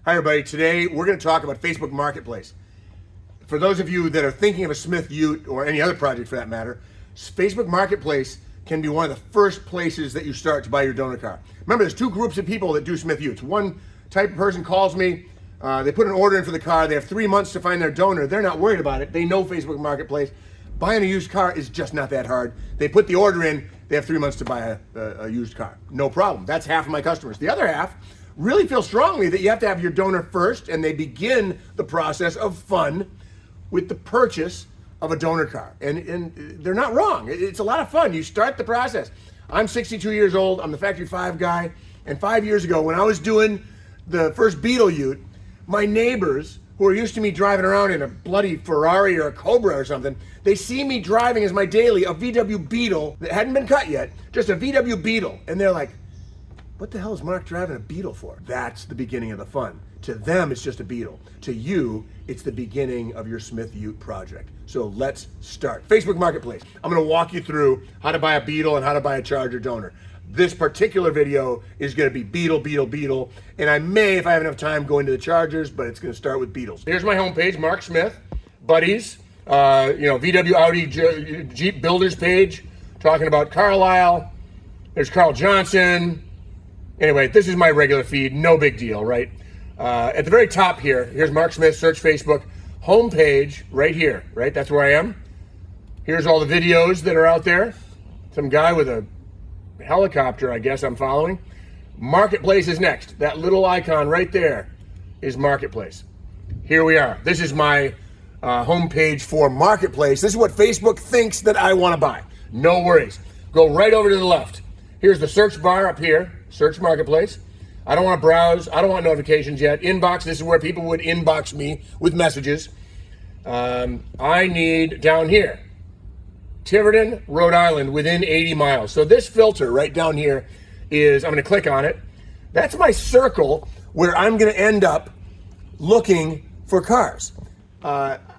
Hi everybody, today we're going to talk about Facebook Marketplace. For those of you that are thinking of a Smith Ute or any other project for that matter, Facebook Marketplace can be one of the first places that you start to buy your donor car. Remember, there's two groups of people that do Smith Utes. One type of person calls me, they put an order in for the car, they have 3 months to find their donor, they're not worried about it, they know Facebook Marketplace. Buying a used car is just not that hard. They put the order in, they have 3 months to buy a used car. No problem. That's half of my customers. The other half really feel strongly that you have to have your donor first, and they begin the process of fun with the purchase of a donor car. And they're not wrong. It's a lot of fun. You start the process. I'm 62 years old. I'm the Factory 5 guy. And 5 years ago, when I was doing the first Beetle Ute, my neighbors, who are used to me driving around in a bloody Ferrari or a Cobra or something, they see me driving as my daily a VW Beetle that hadn't been cut yet, just a VW Beetle. And they're like, what the hell is Mark driving a Beetle for? That's the beginning of the fun. To them, it's just a Beetle. To you, it's the beginning of your Smith Ute project. So let's start. Facebook Marketplace. I'm gonna walk you through how to buy a Beetle and how to buy a Charger donor. This particular video is gonna be Beetle, Beetle, Beetle, and I may, if I have enough time, go into the Chargers, but it's gonna start with Beetles. Here's my homepage, Mark Smith, buddies, VW, Audi, Jeep builders page, talking about Carlisle. There's Carl Johnson. Anyway, this is my regular feed, no big deal, right? At the very top here, here's Mark Smith, search Facebook, homepage right here, right? That's where I am. Here's all the videos that are out there. Some guy with a helicopter, I guess I'm following. Marketplace is next. That little icon right there is Marketplace. Here we are. This is my homepage for Marketplace. This is what Facebook thinks that I want to buy. No worries. Go right over to the left. Here's the search bar up here. Search Marketplace. I don't want to browse. I don't want notifications yet. Inbox, this is where people would inbox me with messages. I need down here, Tiverton, Rhode Island, within 80 miles. So this filter right down here is, I'm going to click on it. That's my circle where I'm going to end up looking for cars.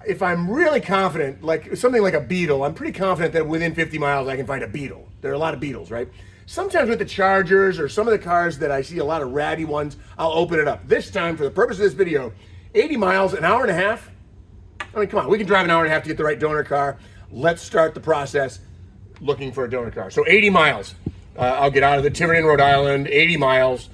If I'm really confident, like something like a Beetle, I'm pretty confident that within 50 miles I can find a Beetle. There are a lot of Beetles, right? Sometimes with the Chargers or some of the cars that I see a lot of ratty ones, I'll open it up. This time, for the purpose of this video, 80 miles, an hour and a half. I mean, come on, we can drive an hour and a half to get the right donor car. Let's start the process looking for a donor car. So 80 miles. I'll get out of the Tiverton, Rhode Island, 80 miles.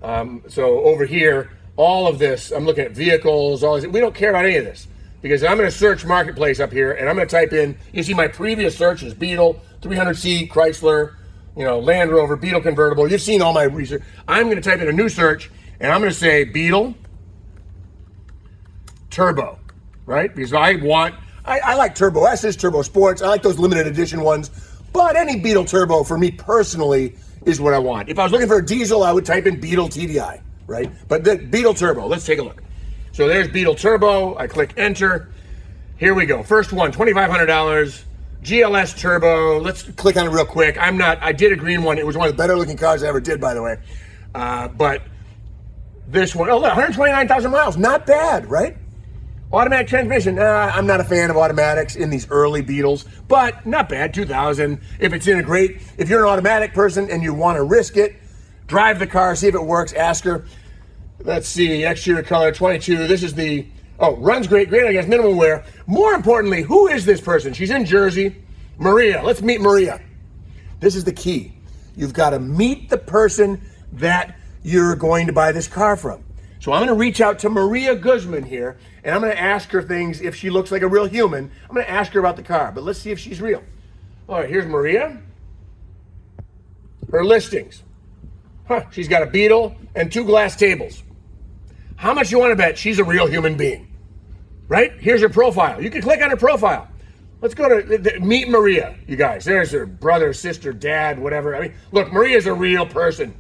So over here, all of this, I'm looking at vehicles, all this. We don't care about any of this because I'm going to search Marketplace up here and I'm going to type in, you see my previous searches, Beetle, 300C, Chrysler, Land Rover, Beetle convertible. You've seen all my research. I'm going to type in a new search, and I'm going to say Beetle Turbo, right? Because I like Turbo S's, Turbo Sports. I like those limited edition ones. But any Beetle Turbo, for me personally, is what I want. If I was looking for a diesel, I would type in Beetle TDI, right? But the Beetle Turbo, let's take a look. So there's Beetle Turbo. I click Enter. Here we go. First one, $2,500. GLS Turbo, let's click on it real quick. I did a green one. It was one of the better looking cars I ever did, by the way. But this one, 129,000 miles, not bad, right? Automatic transmission, I'm not a fan of automatics in these early Beetles, but not bad, 2,000. If you're an automatic person and you want to risk it, drive the car, see if it works, ask her. Let's see, exterior color, 22. This is the, runs great, I guess, minimum wear. More importantly, who is this person? She's in Jersey. Maria, let's meet Maria. This is the key. You've got to meet the person that you're going to buy this car from. So I'm going to reach out to Maria Guzman here, and I'm going to ask her things. If she looks like a real human, I'm going to ask her about the car, but let's see if she's real. All right, here's Maria. Her listings. She's got a Beetle and 2 glass tables. How much you want to bet she's a real human being? Right? Here's her profile. You can click on her profile. Let's go to meet Maria, you guys. There's her brother, sister, dad, whatever. I mean, look, Maria's a real person.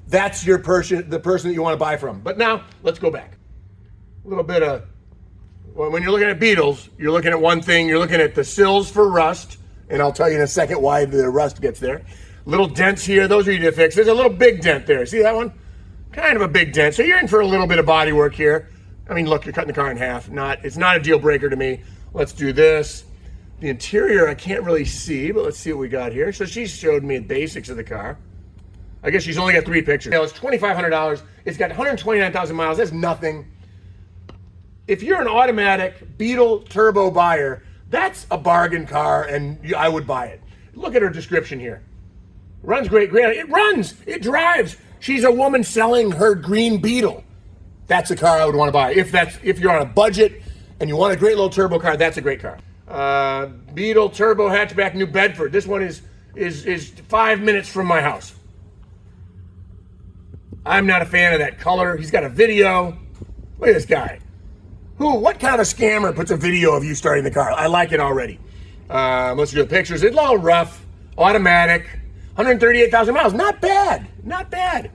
That's your person, the person that you want to buy from. But now, let's go back. A little bit of, when you're looking at Beetles, you're looking at one thing. You're looking at the sills for rust, and I'll tell you in a second why the rust gets there. Little dents here, those are easy to fix. There's a little big dent there. See that one? Kind of a big dent. So you're in for a little bit of body work here. I mean, look, you're cutting the car in half. It's not a deal breaker to me. Let's do this. The interior I can't really see, but let's see what we got here. So she showed me the basics of the car. I guess she's only got 3 pictures. It's $2,500. It's got 129,000 miles. That's nothing. If you're an automatic Beetle turbo buyer, that's a bargain car, and I would buy it. Look at her description here. Runs great. It runs. It drives. She's a woman selling her green Beetle. That's a car I would want to buy. If you're on a budget and you want a great little turbo car, that's a great car. Beetle turbo hatchback, New Bedford. This one is 5 minutes from my house. I'm not a fan of that color. He's got a video. Look at this guy. What kind of a scammer puts a video of you starting the car? I like it already. Let's do the pictures. It's a little rough. Automatic. 138,000 miles. Not bad. Not bad.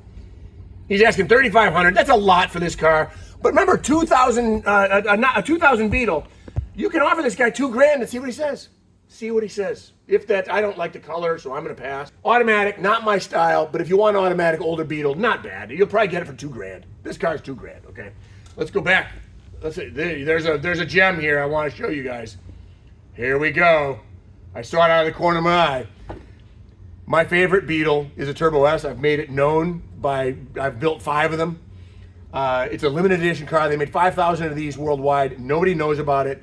He's asking $3,500. That's a lot for this car. But remember, a 2000 Beetle, you can offer this guy $2,000 and see what he says. See what he says. I don't like the color, so I'm going to pass. Automatic, not my style, but if you want an automatic older Beetle, not bad. You'll probably get it for $2,000. This car's $2,000, okay? Let's go back. Let's see. There's a gem here I want to show you guys. Here we go. I saw it out of the corner of my eye. My favorite Beetle is a Turbo S. I've made it known I've built 5 of them. It's a limited edition car. They made 5,000 of these worldwide. Nobody knows about it,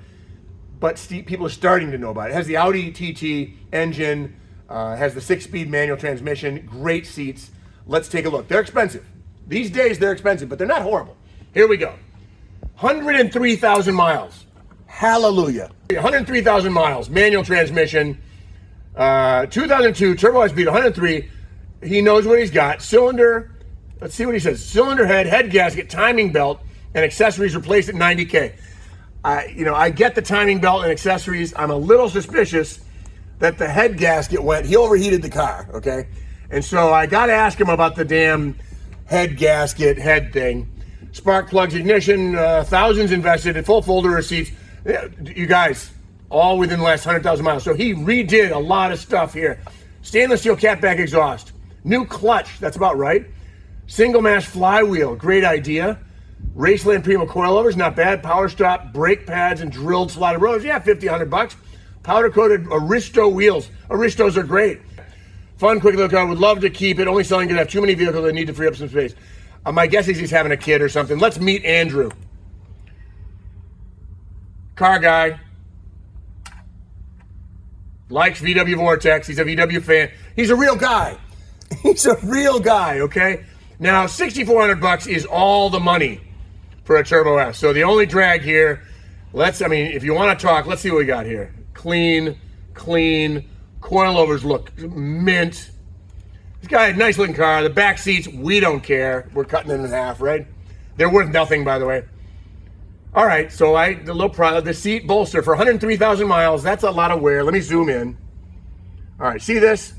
but people are starting to know about it. It has the Audi TT engine, has the 6-speed manual transmission, great seats. Let's take a look. They're expensive. These days they're expensive, but they're not horrible. Here we go. 103,000 miles. Hallelujah. 103,000 miles, manual transmission. 2002 Turbo S Beetle, 103. He knows what he's got. Cylinder, let's see what he says. Cylinder head gasket, timing belt, and accessories replaced at $90K. I get the timing belt and accessories. I'm a little suspicious that the head gasket he overheated the car, okay? And so I got to ask him about the damn head gasket head thing. Spark plugs, ignition, thousands invested, full folder receipts. You guys, all within the last 100,000 miles. So he redid a lot of stuff here. Stainless steel catback exhaust. New clutch, that's about right. Single mash flywheel, great idea. Raceland Primo coilovers, not bad. Power strap, brake pads, and drilled slotted rotors. Yeah, $50-100. Powder coated Aristo wheels. Aristos are great. Fun, quick little car. Would love to keep it. Only selling because I have too many vehicles that need to free up some space. My guess is he's having a kid or something. Let's meet Andrew. Car guy. Likes VW Vortex. He's a VW fan. He's a real guy. He's a real guy, okay? Now, $6,400 is all the money for a Turbo S. So the only drag here, if you want to talk, let's see what we got here. Clean. Coilovers look mint. This guy, nice looking car. The back seats, we don't care. We're cutting it in half, right? They're worth nothing, by the way. All right, so the seat bolster for 103,000 miles. That's a lot of wear. Let me zoom in. All right, see this?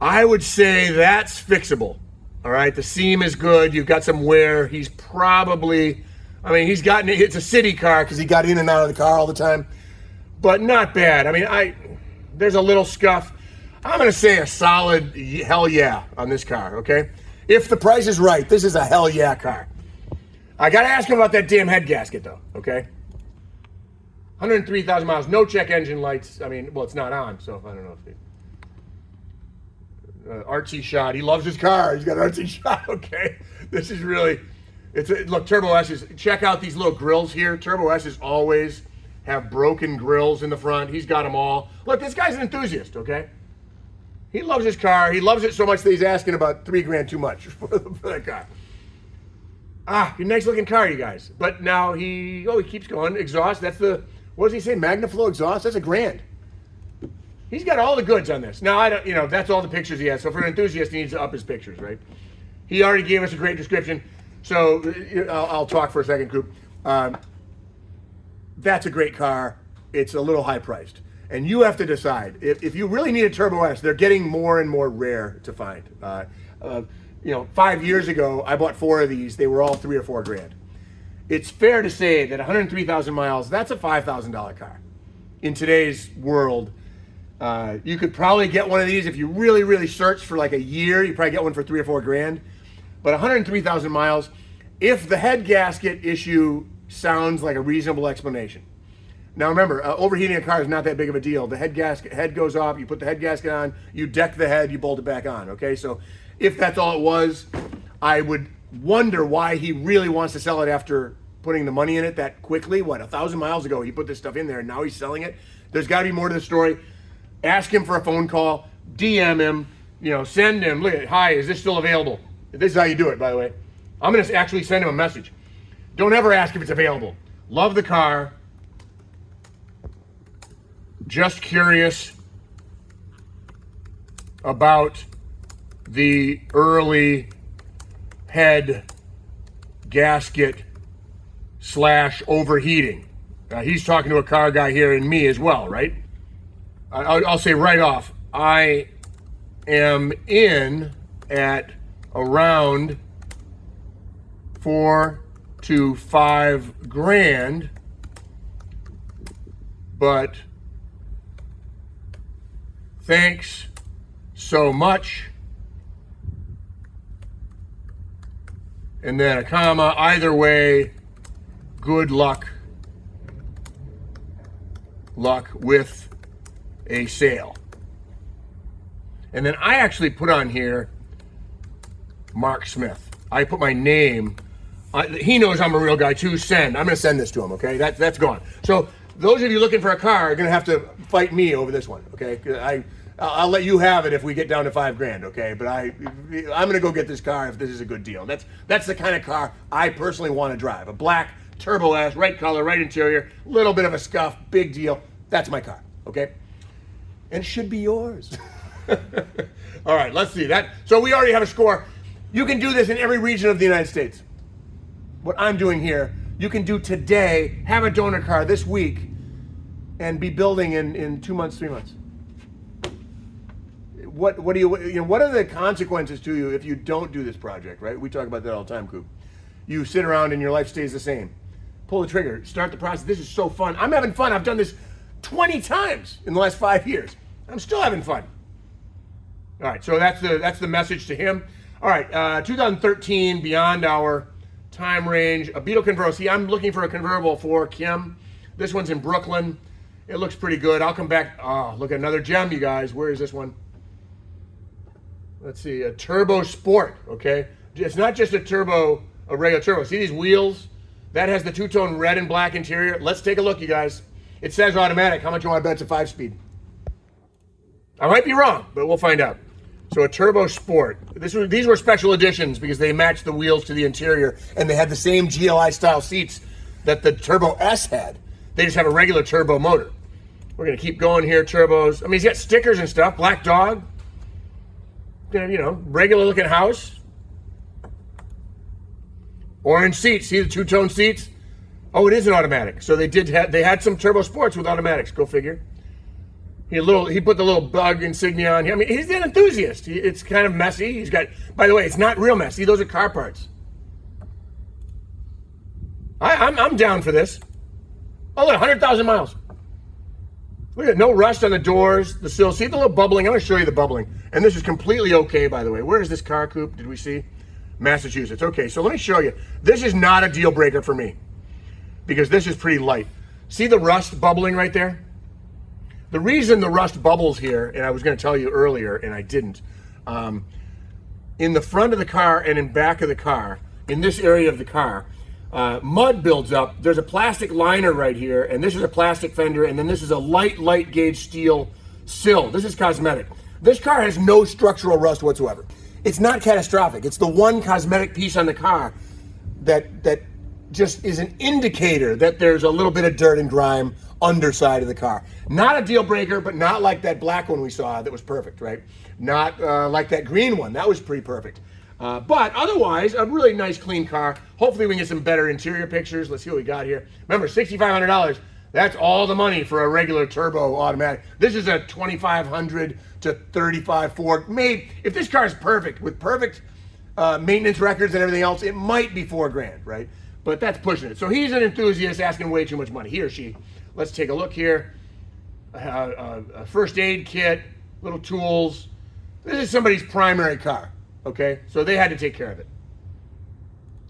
I would say that's fixable. All right, the seam is good. You've got some wear. He's probably, it's a city car because he got in and out of the car all the time, but not bad. There's a little scuff. I'm going to say a solid hell yeah on this car, okay? If the price is right, this is a hell yeah car. I got to ask him about that damn head gasket, though, okay? 103,000 miles, no check engine lights. It's not on, so I don't know if artsy shot. He loves his car. He's got an artsy shot, okay? This is really, look, Turbo S's, check out these little grills here. Turbo S's always have broken grills in the front. He's got them all. Look, this guy's an enthusiast, okay? He loves his car. He loves it so much that he's asking about $3,000 too much for that car. Nice looking car, you guys. But now he keeps going. Exhaust, what does he say? MagnaFlow exhaust? That's $1,000. He's got all the goods on this. Now, that's all the pictures he has. So for an enthusiast, he needs to up his pictures, right? He already gave us a great description. So I'll talk for a second, Coop. That's a great car. It's a little high priced. And you have to decide. If you really need a Turbo S, they're getting more and more rare to find. 5 years ago, I bought 4 of these. They were all $3,000 or $4,000. It's fair to say that 103,000 miles, that's a $5,000 car. In today's world, you could probably get one of these if you really, really search for like a year. You probably get one for $3,000 or $4,000. But 103,000 miles, if the head gasket issue sounds like a reasonable explanation, Now remember, overheating a car is not that big of a deal. The head goes off, you put the head gasket on, you deck the head, you bolt it back on, okay? So if that's all it was, I would wonder why he really wants to sell it after putting the money in it that quickly. What, 1,000 miles ago he put this stuff in there and now he's selling it? There's gotta be more to the story. Ask him for a phone call, DM him, send him, look at, hi, is this still available? This is how you do it, by the way. I'm gonna actually send him a message. Don't ever ask if it's available. Love the car. Just curious about the early head gasket / overheating. He's talking to a car guy here and me as well, right? I'll say right off, I am in at around $4,000 to $5,000, but thanks so much. And then a comma, either way, good luck with a sale. And then I actually put on here Mark Smith. I put my name. He knows I'm a real guy too. Send. I'm going to send this to him, okay? That's gone. So those of you looking for a car are going to have to fight me over this one, okay? I'll let you have it if we get down to $5,000, okay? But I'm going to go get this car if this is a good deal. That's the kind of car I personally want to drive. A black Turbo S, right color, right interior, little bit of a scuff, big deal. That's my car, okay? And it should be yours. All right, let's see that. So we already have a score. You can do this in every region of the United States. What I'm doing here, you can do today, have a donor car this week, and be building in 2 months, 3 months. What are the consequences to you if you don't do this project, right? We talk about that all the time, Coop. You sit around and your life stays the same. Pull the trigger, start the process. This is so fun. I'm having fun. I've done this 20 times in the last 5 years. I'm still having fun. All right, so that's the message to him. All right, 2013, beyond our time range, a Beetle convertible. See, I'm looking for a convertible for Kim. This one's in Brooklyn. It looks pretty good. I'll come back. Oh, look at another gem, you guys. Where is this one? Let's see, a Turbo Sport, okay? It's not just a regular turbo. See these wheels? That has the two-tone red and black interior. Let's take a look, you guys. It says automatic. How much you want to bet it's a 5-speed? I might be wrong, but we'll find out. So a Turbo Sport. These were special editions because they matched the wheels to the interior, and they had the same GLI-style seats that the Turbo S had. They just have a regular turbo motor. We're going to keep going here, turbos. I mean, he's got stickers and stuff. Black dog. Regular-looking house. Orange seats. See the two-tone seats? Oh, it is an automatic. So they had some Turbo Sports with automatics. Go figure. He put the little bug insignia on here. I mean, he's an enthusiast. It's kind of messy. He's got, by the way, it's not real messy. Those are car parts. I'm down for this. Oh, look, 100,000 miles. Look at no rust on the doors, the sills. See the little bubbling? I'm going to show you the bubbling. And this is completely okay, by the way. Where is this car, Coop? Did we see? Massachusetts. Okay, so let me show you. This is not a deal breaker for me because this is pretty light. See the rust bubbling right there? The reason the rust bubbles here, and I was going to tell you earlier, and I didn't, in the front of the car and in back of the car, in this area of the car, mud builds up. There's a plastic liner right here, and this is a plastic fender, and then this is a light gauge steel sill. This is cosmetic. This car has no structural rust whatsoever. It's not catastrophic. It's the one cosmetic piece on the car that just is an indicator that there's a little bit of dirt and grime underside of the car. Not a deal breaker, but not like that black one we saw that was perfect, right? Not like that green one. That was pretty perfect. But otherwise, a really nice, clean car. Hopefully we can get some better interior pictures. Let's see what we got here. Remember, $6,500. That's all the money for a regular turbo automatic. This is a $2,500 to $35,400 Ford. Maybe if this car is perfect with perfect maintenance records and everything else, it might be $4,000, right? But that's pushing it. So he's an enthusiast asking way too much money. He or she. Let's take a look here. A first aid kit, little tools. This is somebody's primary car. Okay, so they had to take care of it.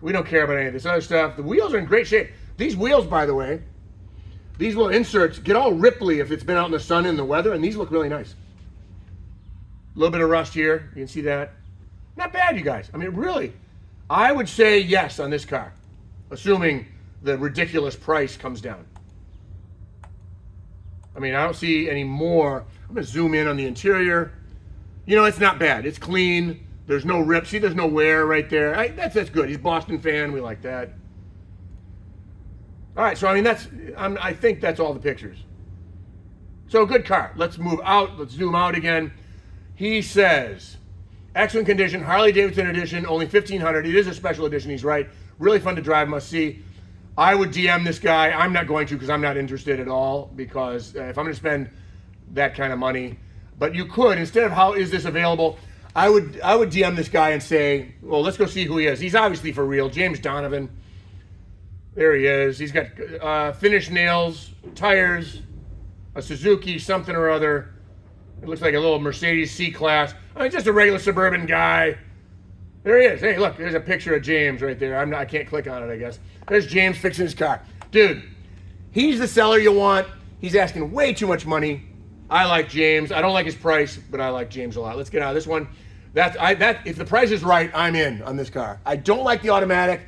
We don't care about any of this other stuff. The wheels are in great shape. These wheels, by the way, These little inserts get all ripply if it's been out in the sun and the weather, and these look really nice. A little bit of rust here. You can see that. Not bad, you guys. I mean, really, I would say yes on this car, assuming the ridiculous price comes down. I mean, I don't see any more. I'm going to zoom in on the interior. You know, it's not bad. It's clean. There's no rip. See, there's no wear right there. That's good. He's a Boston fan. We like that. All right, so I mean, I think that's all the pictures. So good car. Let's move out. Let's zoom out again. He says, excellent condition, Harley Davidson edition, only $1,500. It is a special edition. He's right. Really fun to drive. Must see. I would DM this guy. I'm not going to because I'm not interested at all, because if I'm going to spend that kind of money. But you could, instead of how is this available, I would DM this guy and say, well, let's go see who he is. He's obviously for real. James Donovan. There he is. He's got finished nails, tires, a Suzuki something or other. It looks like a little Mercedes C-Class. I mean, just a regular suburban guy. There he is. Hey, look, there's a picture of James right there. I can't click on it, I guess. There's James fixing his car. Dude, he's the seller you want. He's asking way too much money. I like James. I don't like his price, but I like James a lot. Let's get out of this one. If the price is right, I'm in on this car. I don't like the automatic,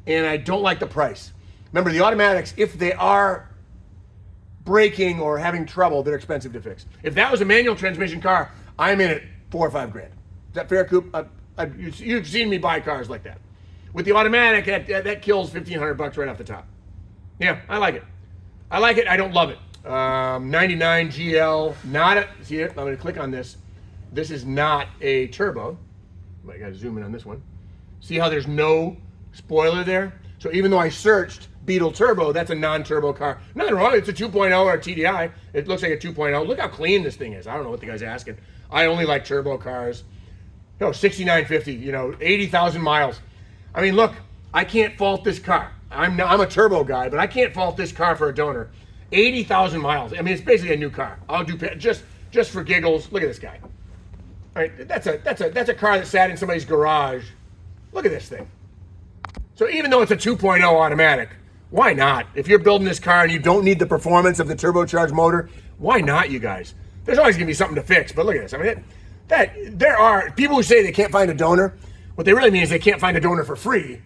and I don't like the price. Remember, the automatics, if they are breaking or having trouble, they're expensive to fix. If that was a manual transmission car, I'm in at $4 or $5 grand. Is that fair, Coop? You've seen me buy cars like that. With the automatic, that kills $1,500 right off the top. Yeah, I like it. I like it. I don't love it. 99 GL, not a, see it? I'm going to click on this. This is not a turbo. I got to zoom in on this one. See how there's no spoiler there? So even though I searched Beetle Turbo, that's a non-turbo car. Nothing wrong. It's a 2.0 or a TDI. It looks like a 2.0. Look how clean this thing is. I don't know what the guy's asking. I only like turbo cars. No, 6950, 80,000 miles. I mean, look, I can't fault this car. I'm a turbo guy, but I can't fault this car for a donor. 80,000 miles. I mean, it's basically a new car. I'll do just for giggles. Look at this guy. All right, that's a car that sat in somebody's garage. Look at this thing. So even though it's a 2.0 automatic, why not? If you're building this car and you don't need the performance of the turbocharged motor, why not, you guys? There's always gonna be something to fix. But look at this. I mean, there are people who say they can't find a donor. What they really mean is they can't find a donor for free.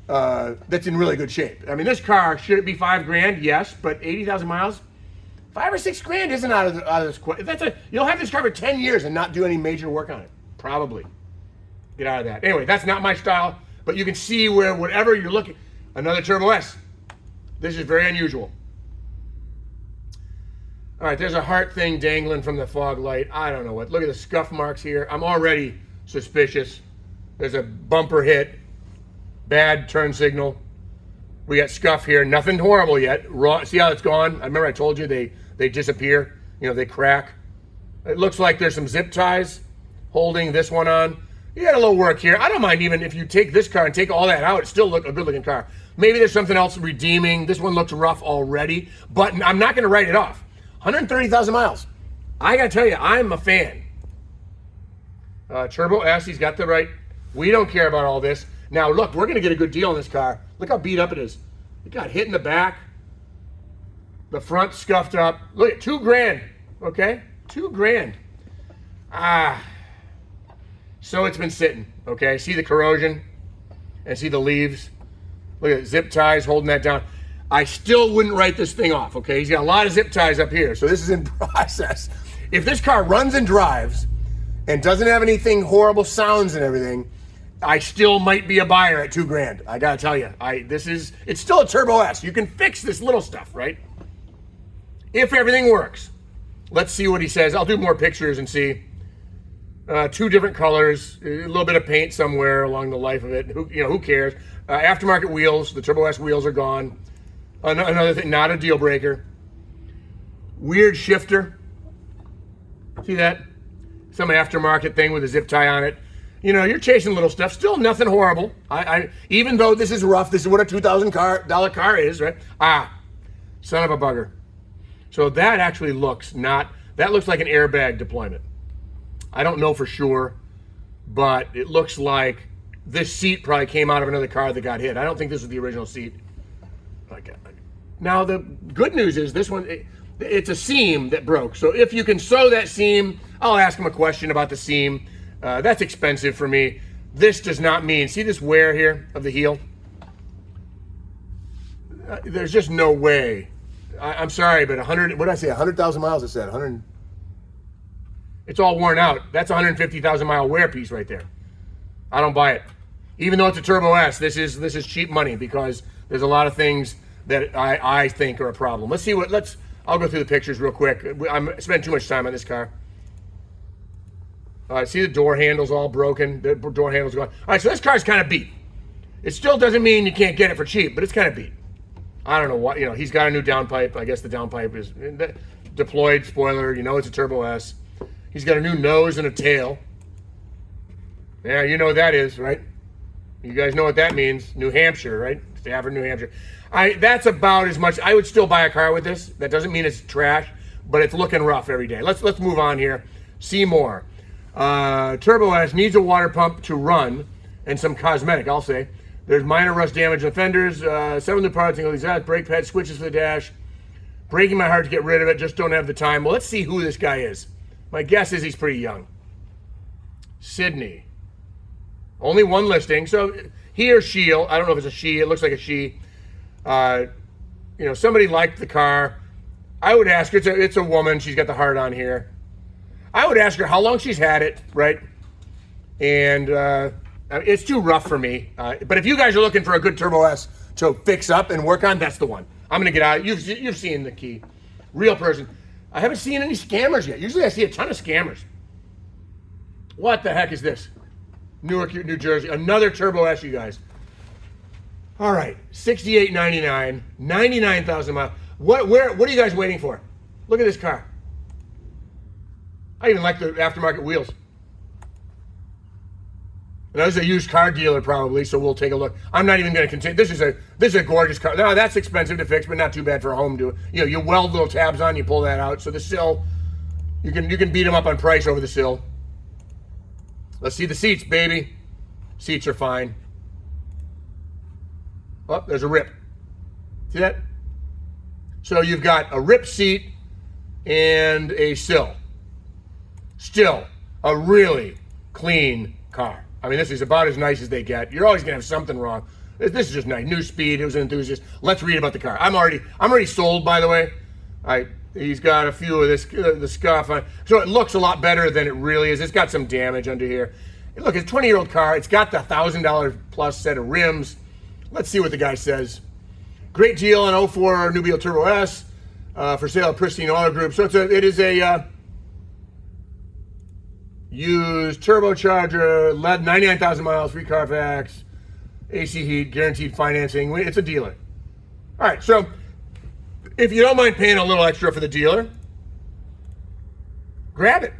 That's in really good shape. I mean, this car, should it be $5 grand? Yes, but 80,000 miles, $5 or $6 grand isn't out of this. You'll have this car for 10 years and not do any major work on it. Probably. Get out of that. Anyway, that's not my style, but you can see where whatever you're looking, another Turbo S. This is very unusual. All right, there's a heart thing dangling from the fog light. I don't know what. Look at the scuff marks here. I'm already suspicious. There's a bumper hit. Bad turn signal. We got scuff here. Nothing horrible yet. Raw. See how it's gone? I remember I told you they disappear. They crack. It looks like there's some zip ties holding this one on. You got a little work here. I don't mind even if you take this car and take all that out. It still look a good-looking car. Maybe there's something else redeeming. This one looks rough already, but I'm not going to write it off. 130,000 miles. I got to tell you, I'm a fan. Turbo S, he's got the right. We don't care about all this. Now, look, we're going to get a good deal on this car. Look how beat up it is. It got hit in the back. The front scuffed up. Look at $2 grand, okay? $2 grand. So it's been sitting, okay? See the corrosion and see the leaves. Look at zip ties holding that down. I still wouldn't write this thing off, okay? He's got a lot of zip ties up here, so this is in process. If this car runs and drives and doesn't have anything horrible sounds and everything, I still might be a buyer at $2 grand. I gotta tell you, it's still a Turbo S. You can fix this little stuff, right? If everything works. Let's see what he says. I'll do more pictures and see. 2 different colors, a little bit of paint somewhere along the life of it. Who cares? Aftermarket wheels. The Turbo S wheels are gone. Another thing, not a deal breaker. Weird shifter. See that? Some aftermarket thing with a zip tie on it. You're chasing little stuff. Still nothing horrible. Even though this is rough, this is what a $2,000 car is, right? Son of a bugger. So that actually looks that looks like an airbag deployment. I don't know for sure, but it looks like this seat probably came out of another car that got hit. I don't think this was the original seat. Now the good news is this one, it's a seam that broke. So if you can sew that seam, I'll ask him a question about the seam. That's expensive for me. This does not mean, see this wear here of the heel? There's just no way. I'm sorry, but 100, what did I say, 100,000 miles I said, 100. It's all worn out. That's a 150,000 mile wear piece right there. I don't buy it. Even though it's a Turbo S, this is cheap money because there's a lot of things that I think are a problem. Let's see I'll go through the pictures real quick. I'm spending too much time on this car. See the door handle's all broken. The door handle's gone. All right, so this car's kind of beat. It still doesn't mean you can't get it for cheap, but it's kind of beat. I don't know what, he's got a new downpipe. I guess the downpipe is deployed, spoiler, it's a Turbo S. He's got a new nose and a tail. Yeah, you know what that is, right? You guys know what that means. New Hampshire, right? Stafford, New Hampshire. That's about as much. I would still buy a car with this. That doesn't mean it's trash, but it's looking rough every day. Let's move on here. See more. Turbo S needs a water pump to run and some cosmetic, I'll say. There's minor rust damage on fenders, some of the parts, brake pads, switches for the dash. Breaking my heart to get rid of it, just don't have the time. Well, let's see who this guy is. My guess is he's pretty young. Sydney. Only one listing, so he or she, I don't know if it's a she, it looks like a she. Somebody liked the car. I would ask her, it's a woman, she's got the heart on here. I would ask her how long she's had it, right? And it's too rough for me. But if you guys are looking for a good Turbo S to fix up and work on, that's the one. I'm gonna get out. You've seen the key. Real person. I haven't seen any scammers yet. Usually I see a ton of scammers. What the heck is this? Newark, New Jersey. Another Turbo S, you guys. All right, $68.99, 99,000 miles. What are you guys waiting for? Look at this car. I even like the aftermarket wheels. And this is a used car dealer probably, so we'll take a look. I'm not even going to continue. This is a gorgeous car. No, that's expensive to fix, but not too bad for a home do. You weld little tabs on, you pull that out. So the sill, you can beat them up on price over the sill. Let's see the seats, baby. Seats are fine. Oh, there's a rip. See that? So you've got a rip seat and a sill. Still a really clean car. I mean, this is about as nice as they get. You're always gonna have something wrong. This is just nice. New speed. It was an enthusiast. Let's read about the car. I'm already sold, by the way. He's got a few of the scuff on, so it looks a lot better than it really is. It's got some damage under here. Look, it's a 20-year-old car. It's got the $1,000 plus set of rims. Let's see what the guy says. Great deal on 04 Nubile Turbo S for sale at Pristine Auto Group. So it is a used turbocharger, LED, 99,000 miles, free Carfax, AC heat, guaranteed financing. It's a dealer. All right, so if you don't mind paying a little extra for the dealer, grab it.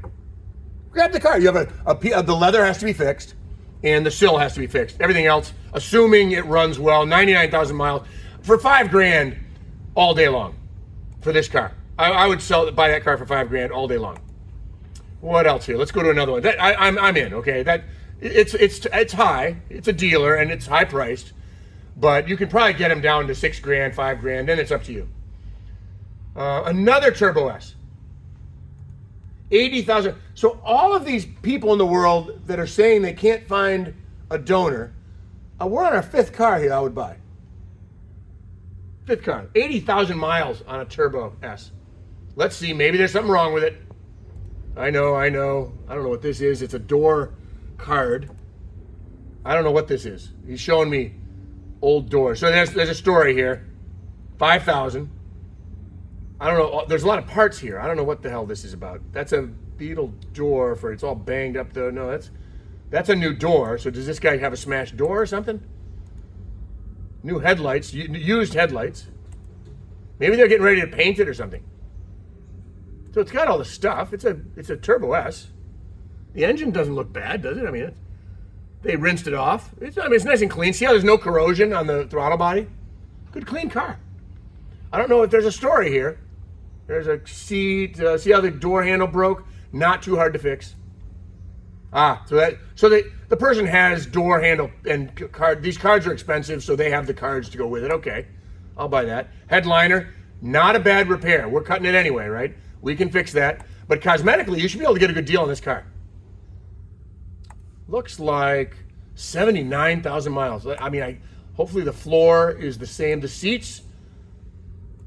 Grab the car. You have the leather has to be fixed, and the sill has to be fixed. Everything else, assuming it runs well, 99,000 miles for $5,000 all day long for this car. I would buy that car for $5,000 all day long. What else here? Let's go to another one. I'm in. Okay, it's high. It's a dealer and it's high priced, but you can probably get them down to $6,000, $5,000. Then it's up to you. Another Turbo S. 80,000. So all of these people in the world that are saying they can't find a donor, we're on our fifth car here. I would buy. Fifth car. 80,000 miles on a Turbo S. Let's see. Maybe there's something wrong with it. I know. I don't know what this is. It's a door card. I don't know what this is. He's showing me old doors. So there's a story here. 5,000. I don't know. There's a lot of parts here. I don't know what the hell this is about. That's a Beetle door it's all banged up though. No, that's a new door. So does this guy have a smashed door or something? New headlights, used headlights. Maybe they're getting ready to paint it or something. So it's got all the stuff. It's a Turbo S. The engine doesn't look bad, does it? I mean, they rinsed it off. It's nice and clean. See how there's no corrosion on the throttle body? Good, clean car. I don't know if there's a story here. There's a seat. See how the door handle broke? Not too hard to fix. So the person has door handle and card. These cards are expensive, so they have the cards to go with it. Okay, I'll buy that. Headliner, not a bad repair. We're cutting it anyway, right? We can fix that. But cosmetically, you should be able to get a good deal on this car. Looks like 79,000 miles. I mean, hopefully the floor is the same. The seats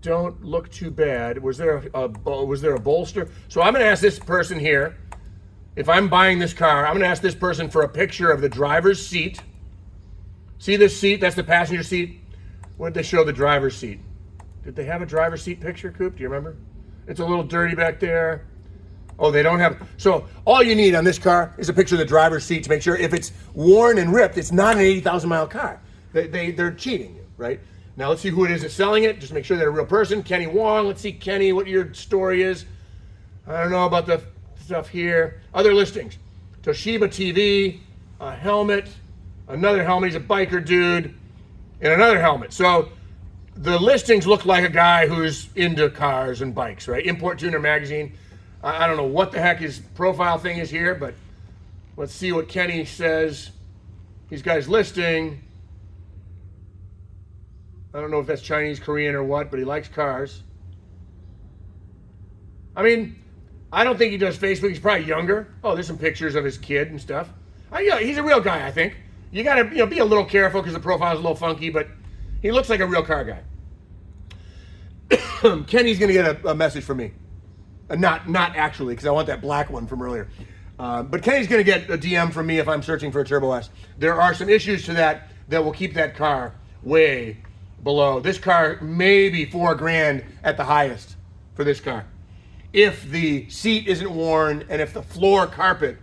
don't look too bad. Was there a bolster? So I'm going to ask this person here, if I'm buying this car, I'm going to ask this person for a picture of the driver's seat. See this seat? That's the passenger seat. What did they show the driver's seat? Did they have a driver's seat picture, Coop? Do you remember? It's a little dirty back there. Oh, they don't have. So all you need on this car is a picture of the driver's seat to make sure if it's worn and ripped, it's not an 80,000 mile car. They're cheating you, right? Now let's see who it is that's selling it. Just make sure they're a real person. Kenny Wong. Let's see, Kenny, what your story is. I don't know about the stuff here. Other listings. Toshiba TV, a helmet, another helmet. He's a biker dude, and another helmet. So the listings look like a guy who's into cars and bikes, right? Import Tuner Magazine. I don't know what the heck his profile thing is here, but let's see what Kenny says. He's got his listing. I don't know if that's Chinese, Korean, or what, but he likes cars. I mean, I don't think he does Facebook. He's probably younger. Oh, there's some pictures of his kid and stuff. He's a real guy, I think. You got to be a little careful because the profile's a little funky, but he looks like a real car guy. Kenny's going to get a message from me. Not actually, because I want that black one from earlier. But Kenny's going to get a DM from me if I'm searching for a Turbo S. There are some issues to that will keep that car way below. This car may be $4,000 at the highest for this car. If the seat isn't worn and if the floor carpet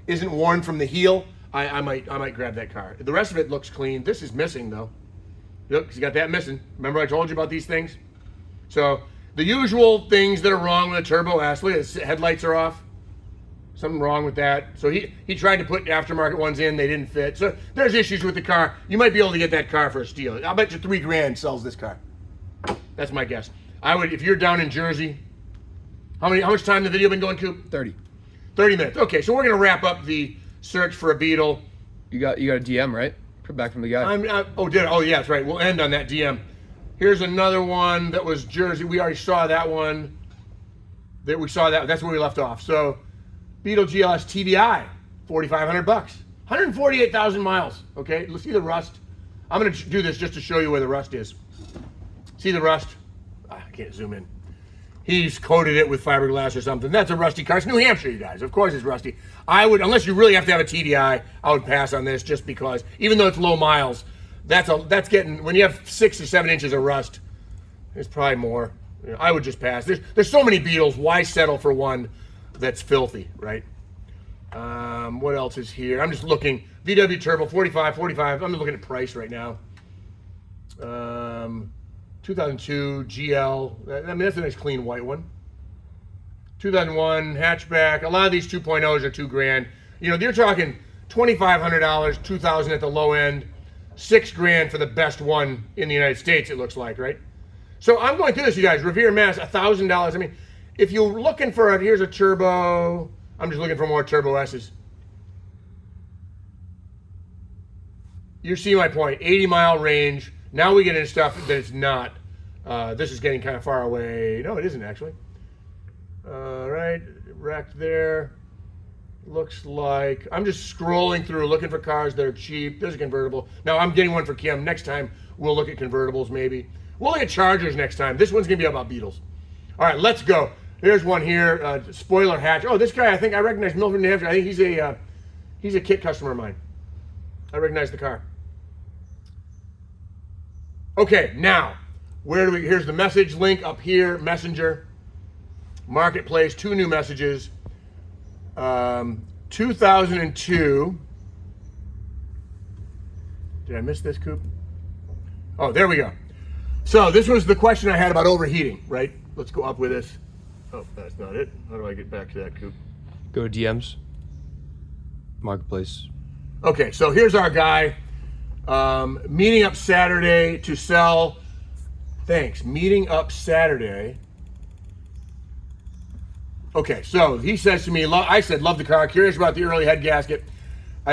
isn't worn from the heel, I might grab that car. The rest of it looks clean. This is missing though. Look, he's got that missing. Remember I told you about these things? So the usual things that are wrong with a Turbo S. Look, his headlights are off. Something wrong with that. So he tried to put aftermarket ones in. They didn't fit. So there's issues with the car. You might be able to get that car for a steal. I'll bet you $3,000 sells this car. That's my guess. I would, if you're down in Jersey. How much time the video been going, Coop? 30 minutes. Okay, so we're gonna wrap up the search for a Beetle. You got a DM, right? Back from the guy. Oh yeah, that's right. We'll end on that DM. Here's another one that was Jersey. We already saw that one. That's where we left off. So Beetle GLS TDI, $4,500, 148,000 miles. Okay, let's see the rust. I'm gonna do this just to show you where the rust is. See the rust? I can't zoom in. He's coated it with fiberglass or something. That's a rusty car. It's New Hampshire, you guys. Of course it's rusty. I would, unless you really have to have a TDI, I would pass on this just because, even though it's low miles, that's getting, when you have 6 or 7 inches of rust, it's probably more. I would just pass. There's so many Beetles. Why settle for one that's filthy, right? What else is here? I'm just looking. VW Turbo, 45. I'm looking at price right now. 2002 GL. I mean, that's a nice clean white one. 2001 hatchback. A lot of these 2.0s are $2,000. You're talking $2,500, $2,000 at the low end, $6,000 for the best one in the United States. It looks like, right? So I'm going through this, you guys. Revere, Mass, $1,000. I mean, if you're looking for here's a turbo. I'm just looking for more Turbo S's. You see my point. 80-mile range. Now we get into stuff that it's not. This is getting kind of far away. No, it isn't actually. Right, wrecked there. Looks like, I'm just scrolling through looking for cars that are cheap. There's a convertible. Now I'm getting one for Kim. Next time we'll look at convertibles maybe. We'll look at Chargers next time. This one's gonna be about Beetles. All right, let's go. There's one here, spoiler hatch. Oh, this guy, I think I recognize Milford, New Hampshire. I think he's a kit customer of mine. I recognize the car. Okay, now, here's the message link up here, Messenger, Marketplace, 2 new messages. 2002. Did I miss this, Coop? Oh, there we go. So this was the question I had about overheating, right? Let's go up with this. Oh, that's not it. How do I get back to that, Coop? Go to DMs. Marketplace. Okay, so here's our guy. Meeting up Saturday to sell. Thanks. Meeting up Saturday. Okay, so he says to me, I said, love the car, curious about the early head gasket.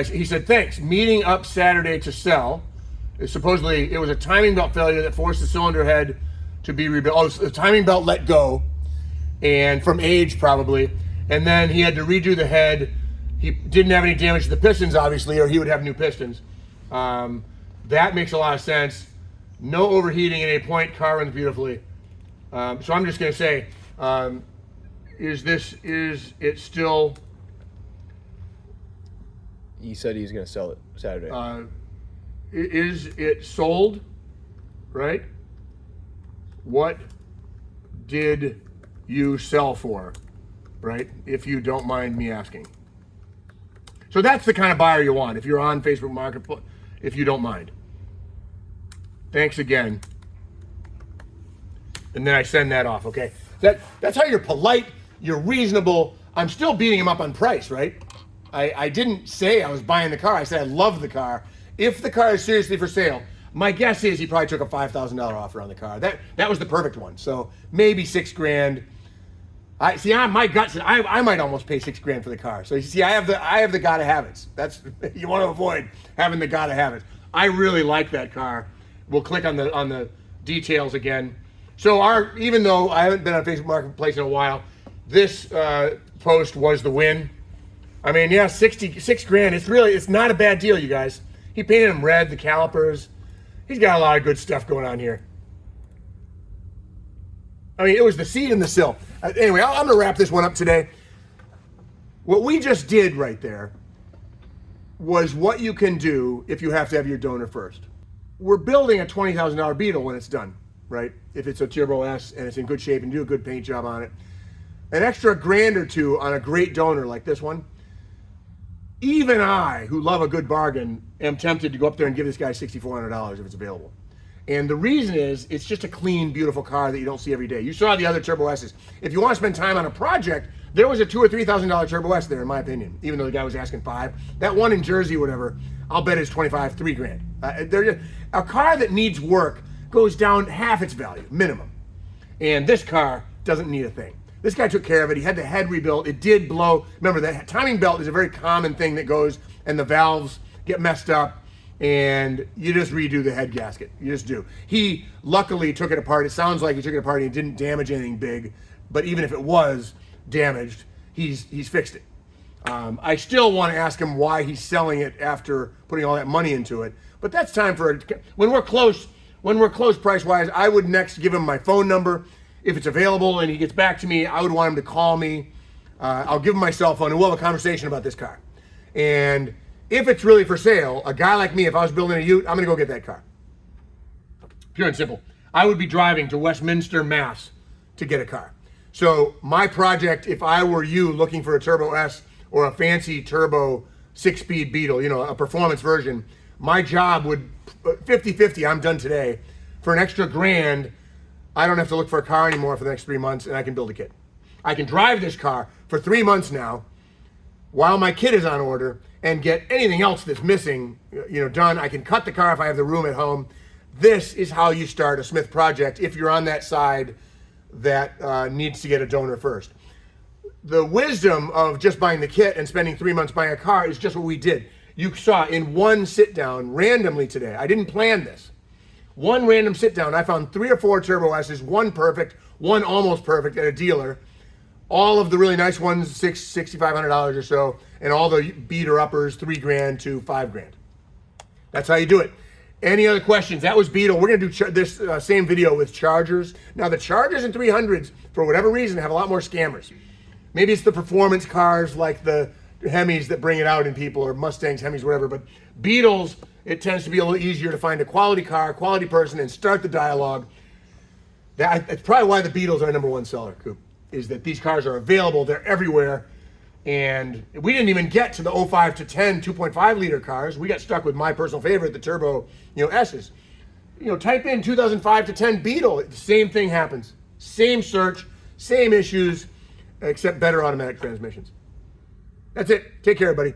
He said, thanks. Meeting up Saturday to sell. Supposedly, it was a timing belt failure that forced the cylinder head to be rebuilt. Oh, so the timing belt let go, and from age probably, and then he had to redo the head. He didn't have any damage to the pistons, obviously, or he would have new pistons. That makes a lot of sense. No overheating at any point. Car runs beautifully. So I'm just going to say, is it still? He said he's going to sell it Saturday. Is it sold? Right? What did you sell for? Right? If you don't mind me asking. So that's the kind of buyer you want if you're on Facebook Marketplace, if you don't mind. Thanks again. And then I send that off, okay? That's how you're polite, you're reasonable. I'm still beating him up on price, right? I didn't say I was buying the car. I said I love the car. If the car is seriously for sale, my guess is he probably took a $5,000 offer on the car. That was the perfect one. So maybe $6,000. My gut said I might almost pay $6,000 for the car. So you see, I have the gotta have it. That's you want to avoid having the gotta have it. I really like that car. We'll click on the details again. So even though I haven't been on Facebook Marketplace in a while, this post was the win. I mean, yeah, $66,000. It's not a bad deal, you guys. He painted them red, the calipers. He's got a lot of good stuff going on here. I mean, it was the seat and the sill. Anyway, I'm going to wrap this one up today. What we just did right there was what you can do if you have to have your donor first. We're building a $20,000 Beetle when it's done, right? If it's a Turbo S and it's in good shape and do a good paint job on it. An extra $1,000 or $2,000 on a great donor like this one. Even I, who love a good bargain, am tempted to go up there and give this guy $6,400 if it's available. And the reason is, it's just a clean, beautiful car that you don't see every day. You saw the other Turbo S's. If you want to spend time on a project, there was a $2,000 or $3,000 Turbo S there, in my opinion, even though the guy was asking $5,000. That one in Jersey or whatever, I'll bet is $3,000. A car that needs work goes down half its value, minimum. And this car doesn't need a thing. This guy took care of it. He had the head rebuilt. It did blow. Remember, the timing belt is a very common thing that goes, and the valves get messed up, and you just redo the head gasket. You just do. He luckily took it apart. It sounds like he took it apart and he didn't damage anything big, but even if it was damaged, he's fixed it. I still want to ask him why he's selling it after putting all that money into it, but that's time for when we're close price-wise. I would next give him my phone number. If it's available and he gets back to me, I would want him to call me. I'll give him my cell phone and we'll have a conversation about this car. And if it's really for sale, a guy like me, if I was building a ute, I'm going to go get that car. Pure and simple. I would be driving to Westminster, Mass to get a car. So my project, if I were you looking for a Turbo S or a fancy turbo 6-speed Beetle, a performance version, my job would 50-50, I'm done today. For an extra $1,000, I don't have to look for a car anymore for the next 3 months, and I can build a kit. I can drive this car for 3 months now while my kit is on order and get anything else that's missing, done. I can cut the car if I have the room at home. This is how you start a Smith project if you're on that side that needs to get a donor first. The wisdom of just buying the kit and spending 3 months buying a car is just what we did. You saw in one sit down randomly today. I didn't plan this. One random sit down, I found 3 or 4 Turbo S's, one perfect, one almost perfect at a dealer. All of the really nice ones, $6,500 or so, and all the beater uppers, $3,000 to $5,000. That's how you do it. Any other questions? That was Beetle. We're gonna do this same video with Chargers. Now the Chargers and 300s, for whatever reason, have a lot more scammers. Maybe it's the performance cars like the Hemis that bring it out in people, or Mustangs, Hemis, whatever, but Beetles, it tends to be a little easier to find a quality car, quality person, and start the dialogue. That's probably why the Beetles are #1 seller, Coop, is that these cars are available, they're everywhere, and we didn't even get to the 05 to 10 2.5 liter cars. We got stuck with my personal favorite, the Turbo S's. Type in 2005 to 10 Beetle, the same thing happens. Same search, same issues, except better automatic transmissions. That's it. Take care, everybody.